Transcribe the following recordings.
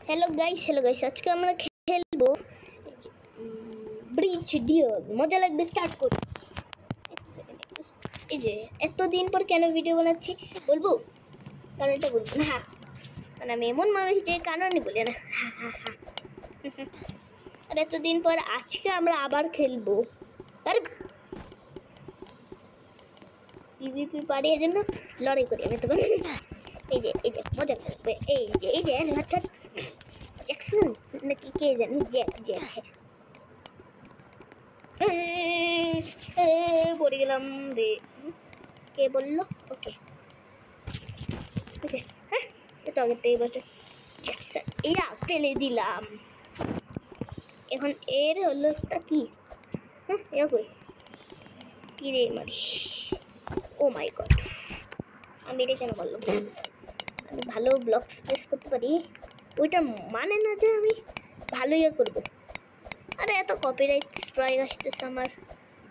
Hello guys আজকে আমরা খেলবো ব্রিজ ডিওর মজা লাগবে স্টার্ট করি। এই যে এতদিন পর কেন ভিডিও বানাচ্ছি বলবো, কারণটা বলবো না, মানে আমি এমন মানুষ যে কারণই বলি না। আর এতদিন পর আজকে আমরা আবার খেলবো। আরে পিভিপি পারি, এই জন্য লড়াই করি আমি তখন। এই যে মজা লাগবে। এই যে জ্যাকসন নাকি কে জানি, জ্যাক পড়ে গেলাম রে। কে বললো? ওকে ওকে, হ্যাঁ এটা আগের থেকে বছর জ্যাকসন ইয়া ফেলে দিলাম। এখন এর হলো একটা কি, হ্যাঁ এ কই কি রে মারি। ও মাই গড, আমি এটা কেন বললাম? আমি ভালো ব্লক স্পেস করতে পারি, ওইটা মানে না যে আমি ভালো ইয়ে করবো। আরে এত কপিরাইট স্ট্রাইক আসতেছে আমার।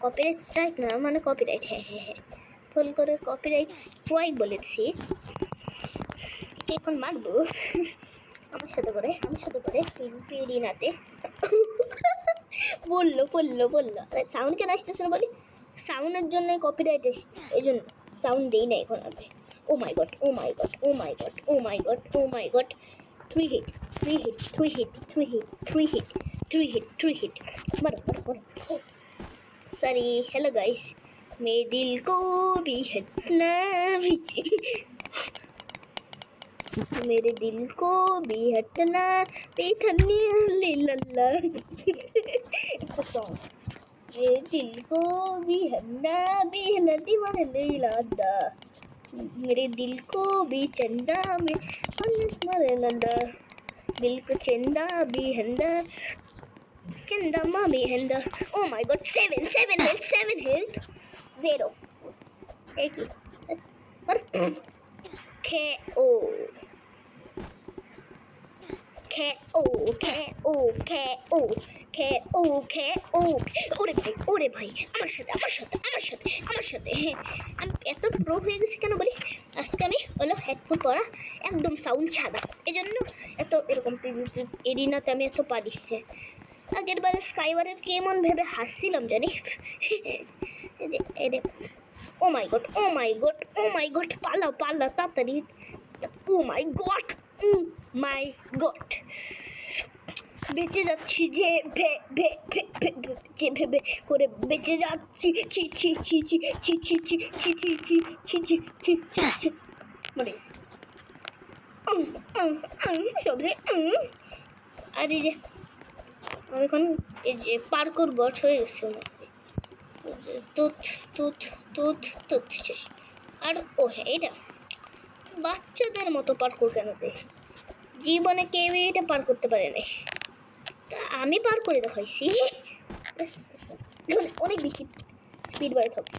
কপিরাইট স্ট্রাইক না, মানে কপিরাইট, হ্যাঁ ভুল করে কপিরাইট স্ট্রাইক বলেছি। এখন মারবো আমার সাথে করে পেরিনাতে। বললো আরে সাউন্ড কেন আসতেছে না বলি, সাউন্ডের জন্য কপিরাইট আসতেছে, এই জন্য সাউন্ড দিই না এখন আমি। ও মাই গড 3 হিট मारो सॉरी। हेलो गाइस, मेरे दिल को भी हटना भी मेरे दिल को भी हटना बेथनी लल्ला सॉन्ग। मेरे दिल को भी हटना बेहनती मारे लैला, मेरे दिल को भी चंदा में मारे लल्ला, दिल को चंदा भी हंदा चंदा मामी हंदा। ओ माय गॉड 7 health 0 एक ही पर KO ওরে ভাই আমার সাথে হ্যাঁ আমি এত প্রো হয়ে গেছি কেন বলি, আজকে আমি হলো হেডফোন পরা একদম সাউন্ড ছাড়া, এজন্য এত এরকম এরিনাতে আমি এত পারি। হ্যাঁ আগের বার স্কাইওয়ারের কেমন ভেবে হাসছিলাম জানি। এই যে ও মাই গড পালাও তাড়াতাড়ি। ও মাই গড বেঁচে যাচ্ছি যে ভেবে করে বেঁচে যাচ্ছি। মরে আরে যে এখন এই যে পার্কুর বট হয়ে গেছে তুত শেষ। আর ও হ্যাঁ এটা বাচ্চাদের মতো পার্কুর কেন দেয়, জীবনে কেউ এটা পার করতে পারে না, তা আমি পার করে দেখাইছি। অনেক বেশি স্পিড বাড়ে থাকবে।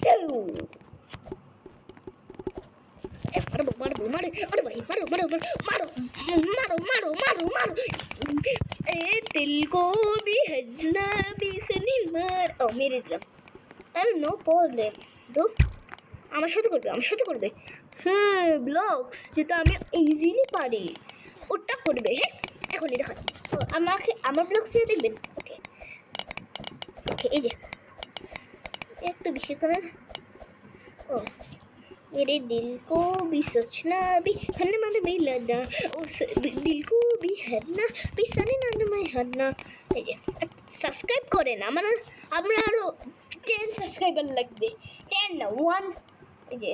मारो ए दिल को भी हजना भी सनी मार। ओ मेरे दिल अरे नो प्रॉब्लेम दो আমার সাথে করবে হ্যাঁ ব্লকস যেটা আমি ইজিলি পারি ওটা করবে। হ্যাঁ এখনই দেখান আমাকে আমার ব্লগস দিয়ে দেখবেন। ওকে এই যে একটু বেশি করেন। ও मेरे दिल को भी सोचना भी हरना माने भी लड़ना, उस दिल को भी हरना भी सने ना मैं हरना। এই যে সাবস্ক্রাইব করেন, আমরা আরো 10 সাবস্ক্রাইবার লাগবে। 10 না 1। এই যে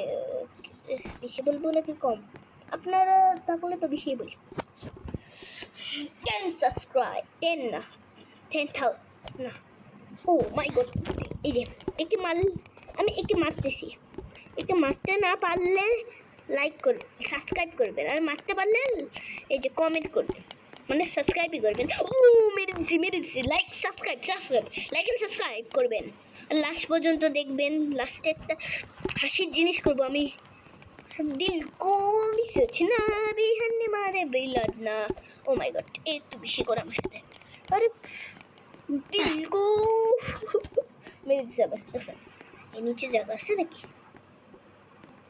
বেশি বলবো নাকি কম, আপনারা তাহলে তো বেশি বলি। 10 সাবস্ক্রাইব, 10 না 10,000 না। ও মাই গড এই যে আমি একটি মারতেছি, এটা মারতে না পারলে লাইক করবেন, সাবস্ক্রাইব করবেন, আর মারতে পারলে এই যে কমেন্ট করবেন, মানে সাবস্ক্রাইবই করবেন। ও মেরে দিচ্ছি লাইক এন্ড সাবস্ক্রাইব করবেন, আর লাস্ট পর্যন্ত দেখবেন। লাস্টে একটা হাসির জিনিস করবো আমি। দিল কো ভি সোচনা ভি হরনে মারে ভি লড়না। ও মাই গড একটু বেশি করে আমার সাথে। আরে দিল কো মেরে দিচ্ছে আবার। এই নিচে জায়গা আছে নাকি?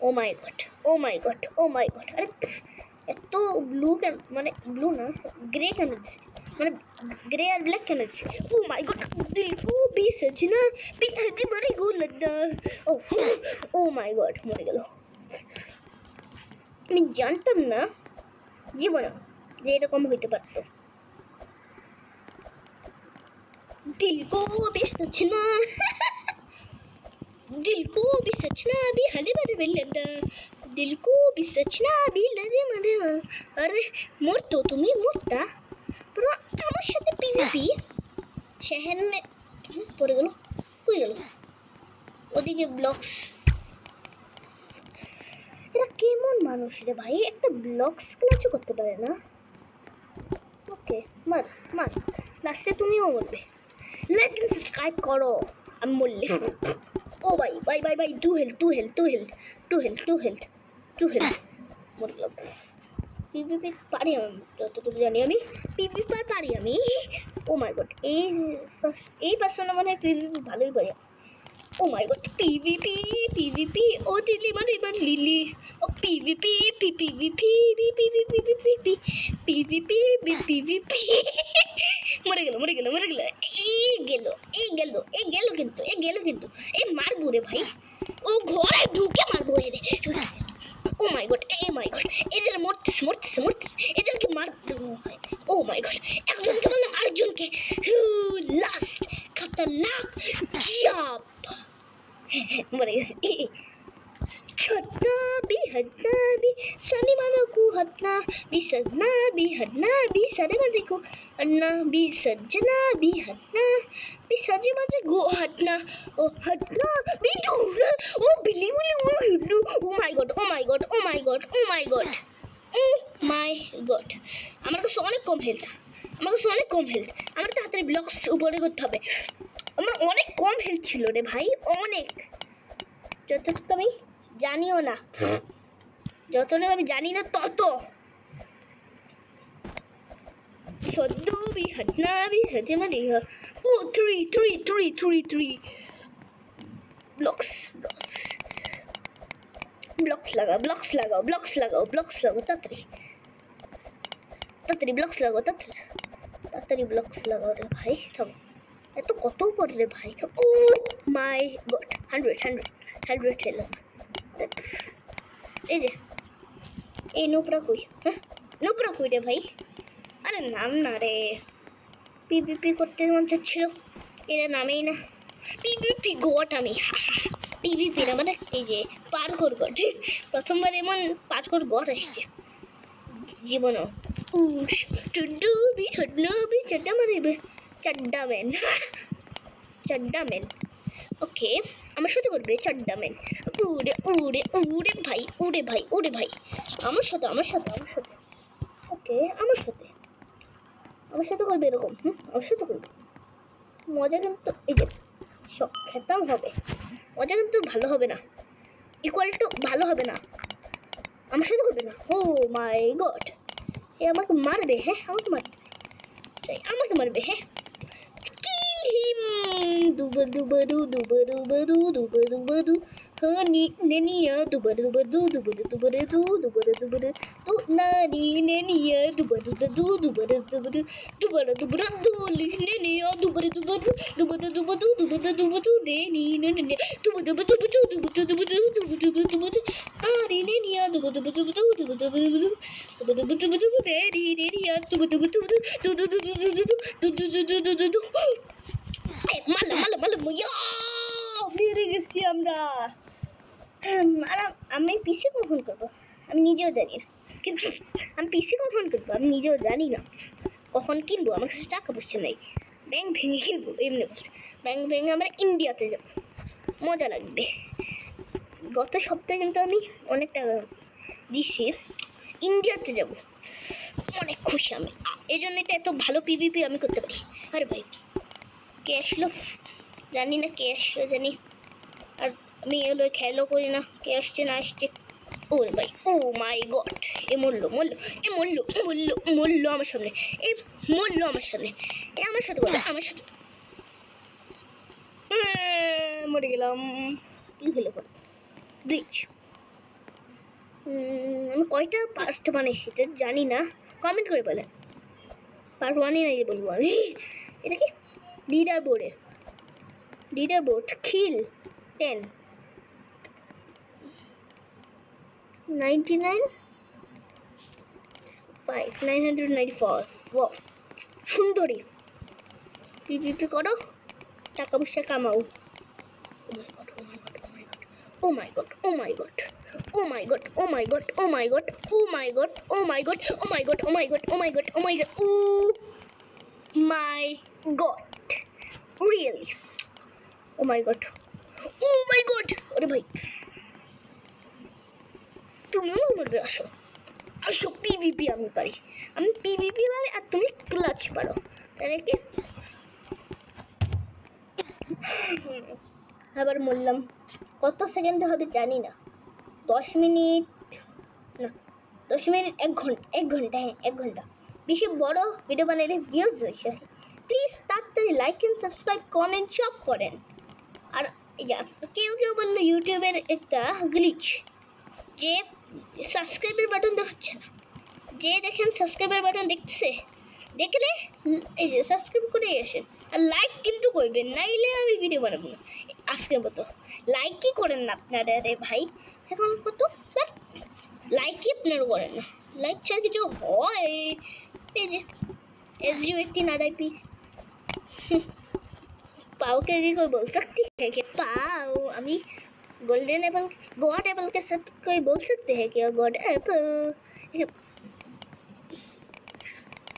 ও মাই গড আরে এত ব্লু কেন, মানে ব্লু না গ্রে কেন দিচ্ছে, মানে গ্রে আর ব্ল্যাক কেন দিচ্ছে? ও মাই গড, দিল কো भी सजना भी हजी मरे गो लद्दा। ও মাই গড, মরে গেল। আমি জানতাম না জীবনে যে এরকম হইতে পারতো। दिल को भी सजना दिल को भी सजना भी हरे भरे बेलंदा दिल को भी सजना भी लगे मरे। अरे মরতো তুমি মরতা পুরো আমার সাথে পিভিপি শহর মে পড়ে গেল, কই গেল? ওদিকে ব্লকস, এরা কেমন মানুষ রে ভাই, একটা ব্লকস ক্লাচও করতে পারে না। ওকে মার মার, লাস্টে তুমিও মরবে। লাইক এন্ড সাবস্ক্রাইব করো, আমি মরলে। ও ভাই ভাই ভাই ভাই, to health to health to health to health to health to health, মরে গেলাম। পিভিপি পারি আমি, যতটুকু জানি আমি পিভিপি পারি আমি। ও মাই গড, এই পার্সনে মনে হয় পিভিপি ভালোই পারি। ও মাই গড, পিভিপি পিভিপি, ও দিলি মানে এবার লিলি। ও পিভিপি পিভিপি পিভিপি পিভিপি পিভিপি, মরে গেল মরে গেল মরে গেল। এই গেল এই গেল এই গেল কিন্তু এই গেল কিন্তু এই মারবো রে ভাই, ও ঘরে ঢুকে মারবো রে। ও my god, A my god, এদের মরতেছে মরতেছে মরতেছে, এদেরকে মারতে হয়। ও মাই গড, একজনকে বললাম আরেকজনকে। লাস্ট খতরনাক জাপ, মরে গেছে। छटना भी हटना भी सनी मानो को हटना भी सजना भी हटना भी सरे माने को अन्ना भी सजना भी हटना भी सजे माने को हटना ओ हटना भी दूर ओ बिली बिली ओ हिडू। Oh my God oh my God oh my God oh my God oh my God, আমার কাছে অনেক কম হেলথ, আমার কাছে অনেক কম হেলথ, আমার তাড়াতাড়ি ব্লকস উপরে করতে হবে। আমার অনেক কম হেলথ ছিল রে ভাই, অনেক, যতটুকু আমি জানিও না, যতটুকু আমি জানি না তত। সদ্য भी हटना भी हजे माने ओ 3 3 3 3 3 ब्लॉक्स ब्लॉक्स लगाओ ब्लॉक्स लगाओ ब्लॉक्स लगाओ ब्लॉक्स लगाओ तातरी तातरी ब्लॉक्स लगाओ तातरी ब्लॉक्स लगाओ रे भाई। सब এত কত পড় রে ভাই। ও মাই গড, 100 হেলো। এই যে এই নুপরা কই, হ্যাঁ নুপরা কই রে ভাই? আরে নাম না রে, পিভিপি করতে মন চাচ্ছিল, এরা নামেই না। পিভিপি গট আমি, পিভিপি না মানে এই যে পার্কোর গট, প্রথমবার এমন পার্কোর গট আসছে জীবনও। টুডু বি হডনো বি চাড্ডা মারিবে, চাড্ডা ম্যান চাড্ডা ম্যান। ওকে আমার সাথে করবে চাড্ডা ম্যান। উড়ে উড়ে উড়ে ভাই উড়ে ভাই উড়ে ভাই, আমার সাথে আমার সাথে আমার সাথে। ওকে আমার সাথে করবে এরকম, আমার সাথে করবে। মজা কিন্তু এই যে সব খেতাম হবে, মজা কিন্তু ভালো হবে না, ইকুয়াল টু ভালো হবে না, আমার সাথে করবে না। ও মাই গড, এ আমাকে মারবে, হ্যাঁ আমাকে মারবে, আমাকে মারবে, হ্যাঁ কিল হিম। দুবদুবদু দুবদুবদু দুবদুবদু হানি নেনিয়া দুবদুবদু দুবদুবদু দুবদুবদু তু নানি নেনিয়া দুবদুবদু দুবদুবদু দুবদুবদু নেনিয়া দুবদুবদু দুবদুবদু দুবদুবদু নেনি নেনি দুবদুবদু দুবদুবদু দুবদুবদু আরে নেনিয়া দুবদুবদু দুবদুবদু দুবদুবদু নেনি নেনিয়া দুবদুবদু দুবদুবদু। মারলাম মারলাম মারলাম, বেড়ে গেছি আমরা। আর আমি পিসি কখন করবো আমি নিজেও জানি না, কিন্তু আমি পিসি কখন করবো আমি নিজেও জানি না, কখন কিনবো, আমার কাছে টাকা পয়সা নেই। ব্যাংক ভেঙে কিনবো, এমনি ব্যাংক ভেঙে আমরা ইন্ডিয়াতে যাবো, মজা লাগবে। গত সপ্তাহে কিন্তু আমি অনেক টাকা দিছি, ইন্ডিয়াতে যাব, অনেক খুশি আমি, এই জন্য এটা এত ভালো পিভিপি আমি করতে পারি। আরে ভাই কে আসলো জানি না, কে আসলো জানি, আর আমি এগুলো খেয়ালও করি না কে আসছে না আসছে। ও ভাই ও মাই গড, এ মরলো মরলো এ মরলো মরলো মরলো আমার সামনে, এ মরলো আমার সামনে, এ আমার সাথে বলে আমার সাথে। মরে গেলাম, কি হলো গ্লিচ আমি কয়টা পার্ট বানাইছি এটা জানি না, কমেন্ট করে বলেন। পার্ট 1-ই নাই বলবো আমি। এটা কি লিডার বোর্ড খিল 10 99 5 994 ওয়াও সুন্দরী। পিপিপি করো, টাকা পয়সা কামাও। Oh my god, oh my god, oh my god, oh my god, oh my god, oh my god, oh my god, oh my god, oh my god, oh my god, oh my god, oh my god, really, oh my god, oh my god, अरे भाई তুমিও বলবে আসো আসো PVP আমি পারি, আমি PVP পারি আর তুমি ক্লাচ পারো, তাহলে কি আবার বললাম কত সেকেন্ড হবে জানি না, 10 মিনিট না 10 মিনিট 1 ঘন্টা হ্যাঁ 1 ঘন্টা। বেশি বড় ভিডিও বানালে ভিউজ হয়েছে, প্লিজ তাড়াতাড়ি লাইক অ্যান্ড সাবস্ক্রাইব কমেন্ট সব করেন। আর এই যে কেউ বললো ইউটিউবের একটা গ্লিচ যে সাবস্ক্রাইবের বাটন দেখাচ্ছে না, যে দেখেন সাবস্ক্রাইবের বাটন দেখতেছে, দেখলে এই যে সাবস্ক্রাইব করে আসেন আর লাইক কিন্তু করবেন, নাইলে আমি ভিডিও বানাবো না আজকের মতো। লাইকই করেন না আপনারা রে ভাই, এখন কত লাইকই আপনারা করেন না, লাইক ছাড়া কিছু হয়। এই যে SU18 RIP पाओ के लिए कोई बोल सकती है कि पाओ अभी गोल्डन एप्पल गॉड एप्पल के साथ कोई बोल सकते हैं कि गॉड एप्पल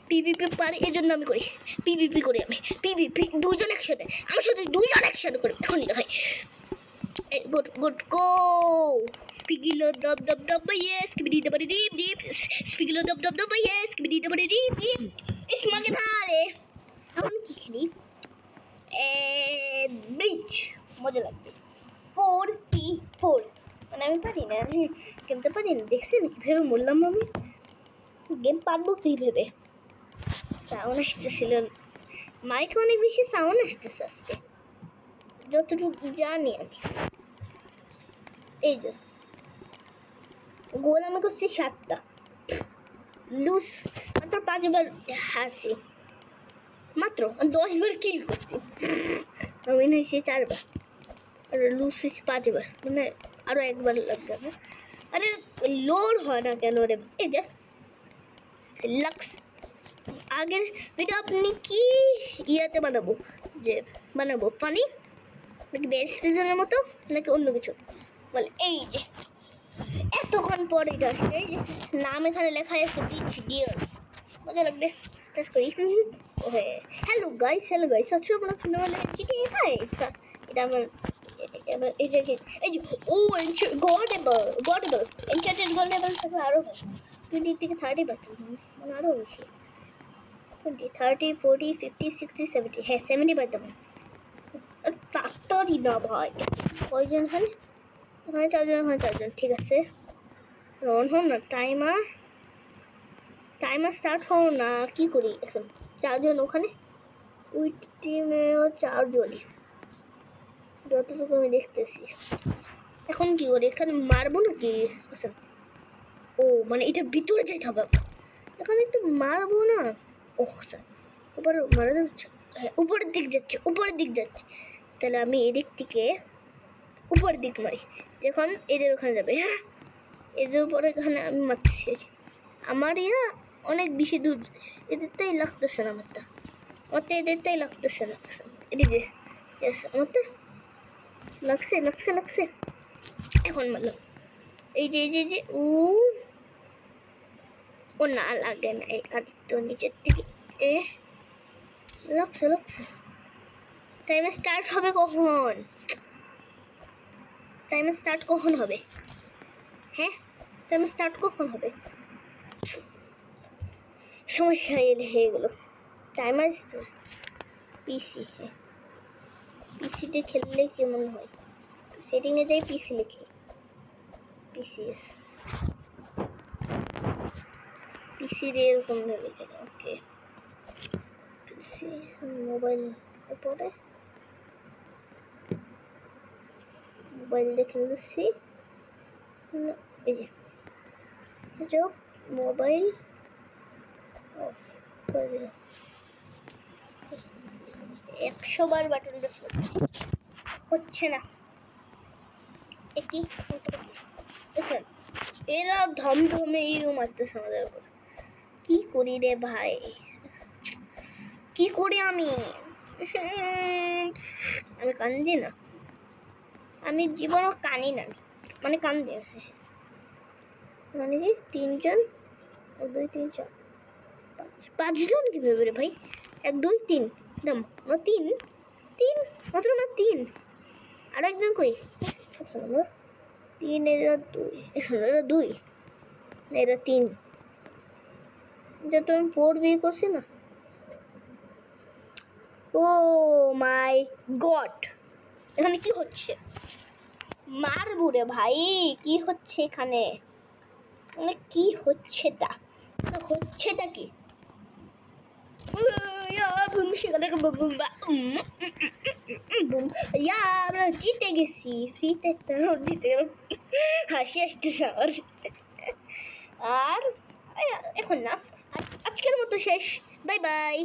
পিভিপি পারি এই জন্য আমি করি, পিভিপি করি আমি, পিভিপি দুজন একসাথে, আমার সাথে দুজন একসাথে করি এখনই দেখাই। গুড গুড গো স্পিগিলো দব দব দব ইয়েস কিবিডি দবড়ি ডিপ ডিপ স্পিগিলো দব দব দব ইয়েস কিবিডি দবড়ি ডিপ ডিপ ইসমাকে ধারে। এখন কি খেলি ব্রিজ, মজা লাগবে 44 মানে আমি পারি না, আমি গেমতে পারি না, দেখছেন কীভাবে বললাম আমি গেম পারবো কীভাবে। সাউন্ড আসতেছিল মাইকে অনেক বেশি সাউন্ড আসতেছে আজকে যতটুকু জানি আমি। এই যে গোল আমি করছি 7টা, লুজ মাত্র 5বার হারছি, মাত্র 10বার কিল করছি, উইন হয়েছে 4বার আর লুজ হয়েছে 5বার, মানে আরও 1বার লাগবে না। আরে লোড হয় না কেন রে, এই যে লাক্স আগের ভিডিও আপনি কি ইয়াতে বানাবো, যে বানাবো ফানি নাকি বেস্ট সিজনের মতো নাকি অন্য কিছু বলে। এই যে এতক্ষণ পর এটা এই যে নাম এখানে লেখা আছে ডিয়ার, মজা লাগবে। স্টার্ট করি। হ্যালো গাইস আজকে আমরা ফিনালে জিটি হাই, এটা আমার এই যে এই যে ও গডেবল এনচার্টেড গডেবল থাকলে আরও 20 থেকে 30 বাকি মানে আরও বেশি 20 30 40 50 60 70 হ্যাঁ 70 বাদ দেবো। তাড়াতাড়ি না ভাই, কয়জন এখানে, ওখানে 4জন ঠিক আছে। রন হন না টাইমার স্টার্ট হও না, কী করি এখন 4জন ওখানে, ওই টিমেও 4জনই যতটুকু আমি দেখতেছি। এখন কি করি এখানে মারবো নাকি, আচ্ছা ও মানে এটা ভিতরে যেতে হবে, এখানে একটু মারবো না, ও স্যার উপরে মারা যাচ্ছে, হ্যাঁ উপরের দিক যাচ্ছে, তাহলে আমি এদিক থেকে উপরের দিক মারি, যখন এদের ওখানে যাবে, হ্যাঁ এদের উপরে এখানে আমি মারতেছি, আমার ইয়া অনেক বেশি দূর, এদেরটাই লাগতেছে না আমার তো এদেরটাই লাগতেছে না, এদিকে আমারটা লাগছে এখন মারলাম। এই যে ও না লাগে না, এই আদিত্য নিচের থেকে লাগছে। টাইম স্টার্ট হবে কখন হবে, হ্যাঁ টাইম স্টার্ট কখন হবে, সমস্যা হয়ে গেলো। টাইমার পিসি, হ্যাঁ পিসিতে খেললে কেমন হয়, সেটিংয়ে যাই পিসি লিখি, পিসির এরকম লিখে, ওকে পিসি মোবাইল উপরে মোবাইল দেখে নিচ্ছি, এই যে যাও মোবাইল অফ করে দিলাম। 100 বার বাটন প্রেস করছি, হচ্ছে না। একই দেখছেন, এরা ধমধমে ইউ মারতেছে আমাদের উপর। কি করি রে ভাই, কি করি আমি? আমি কান্দি না, আমি জীবনও কানি না, মানে কান্দি না। মানে কি 3 জন, 1 2 3 4 5 জন কিভাবে রে ভাই? 1 2 3 দাম 3 3 মাত্র না 3। আর একজন কই? 3 এরা 2, এরা 2 না এরা 3। যে তুমি 4 বিয়ে করছি না। ও মাই গড, এখানে কি হচ্ছে? মারবো রে ভাই, কি হচ্ছে এখানে? মানে কি হচ্ছেটা কি? আমরা জিতে গেছি, ফ্রিতে একটা জিতে গেলাম। হাসি আসতেছে আমার। আর এখন না, আজকের মতো শেষ। Bye bye.